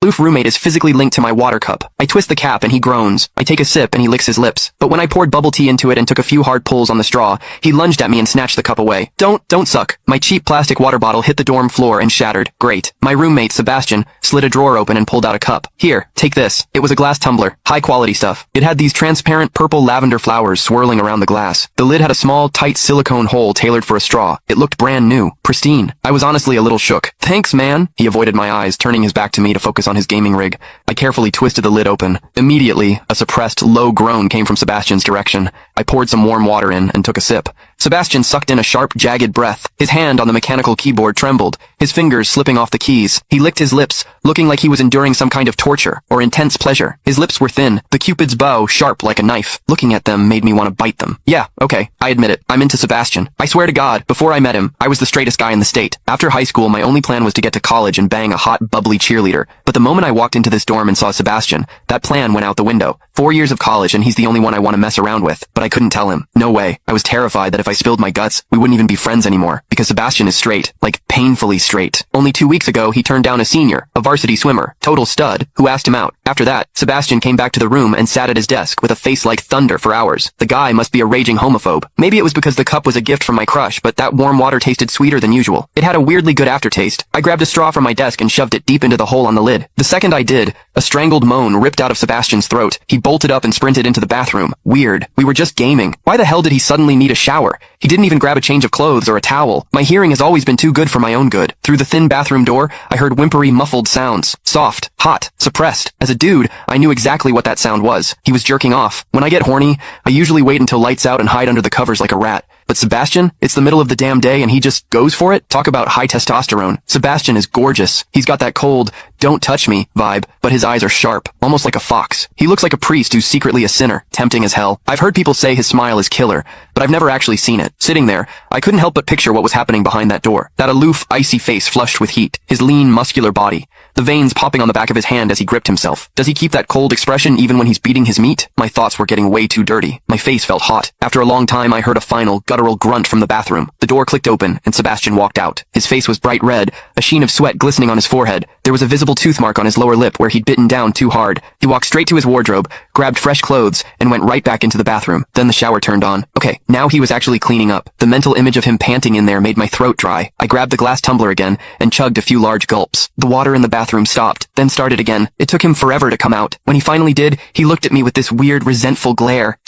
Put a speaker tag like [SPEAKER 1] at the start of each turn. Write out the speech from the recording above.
[SPEAKER 1] Oof roommate is physically linked to my water cup. I twist the cap and he groans. I take a sip and he licks his lips. But when I poured bubble tea into it and took a few hard pulls on the straw, he lunged at me and snatched the cup away. Don't suck. My cheap plastic water bottle hit the dorm floor and shattered. Great. My roommate, Sebastian, slid a drawer open and pulled out a cup. Here, take this. It was a glass tumbler. High quality stuff. It had these transparent purple lavender flowers swirling around the glass. The lid had a small, tight silicone hole tailored for a straw. It looked brand new. Pristine. I was honestly a little shook. Thanks, man. He avoided my eyes, turning his back to me to focus on his gaming rig. I carefully twisted the lid open. Immediately, a suppressed, low groan came from Sebastian's direction. I poured some warm water in and took a sip. Sebastian sucked in a sharp, jagged breath. His hand on the mechanical keyboard trembled, his fingers slipping off the keys. He licked his lips, looking like he was enduring some kind of torture or intense pleasure. His lips were thin, the Cupid's bow sharp like a knife. Looking at them made me want to bite them. Yeah, okay, I admit it. I'm into Sebastian. I swear to God, before I met him, I was the straightest guy in the state. After high school, my only plan was to get to college and bang a hot, bubbly cheerleader. But the moment I walked into this dorm and saw Sebastian, that plan went out the window. 4 years of college and he's the only one I want to mess around with. But I couldn't tell him. No way. I was terrified that if I spilled my guts, we wouldn't even be friends anymore. Because Sebastian is straight. Like, painfully straight. Only 2 weeks ago, he turned down a senior, a varsity swimmer, total stud, who asked him out. After that, Sebastian came back to the room and sat at his desk with a face like thunder for hours. The guy must be a raging homophobe. Maybe it was because the cup was a gift from my crush, but that warm water tasted sweeter than usual. It had a weirdly good aftertaste. I grabbed a straw from my desk and shoved it deep into the hole on the lid. The second I did, a strangled moan ripped out of Sebastian's throat. He bolted up and sprinted into the bathroom. Weird. We were just gaming. Why the hell did he suddenly need a shower? He didn't even grab a change of clothes or a towel. My hearing has always been too good for my own good. Through the thin bathroom door, I heard whimpery, muffled sounds. Soft, hot, suppressed. As a dude, I knew exactly what that sound was. He was jerking off. When I get horny, I usually wait until lights out and hide under the covers like a rat. But Sebastian, it's the middle of the damn day and he just goes for it? Talk about high testosterone. Sebastian is gorgeous. He's got that cold, don't touch me vibe, but his eyes are sharp, almost like a fox. He looks like a priest who's secretly a sinner, tempting as hell. I've heard people say his smile is killer, but I've never actually seen it. Sitting there, I couldn't help but picture what was happening behind that door. That aloof, icy face flushed with heat, his lean, muscular body, the veins popping on the back of his hand as he gripped himself. Does he keep that cold expression even when he's beating his meat? My thoughts were getting way too dirty. My face felt hot. After a long time, I heard a final, guttural grunt from the bathroom. The door clicked open, and Sebastian walked out. His face was bright red, a sheen of sweat glistening on his forehead. There was a visible tooth mark on his lower lip where he'd bitten down too hard. He walked straight to his wardrobe, grabbed fresh clothes, and went right back into the bathroom. Then the shower turned on. Okay, now he was actually cleaning up. The mental image of him panting in there made my throat dry. I grabbed the glass tumbler again, and chugged a few large gulps. The water in the bathroom stopped, then started again. It took him forever to come out. When he finally did, he looked at me with this weird, resentful glare.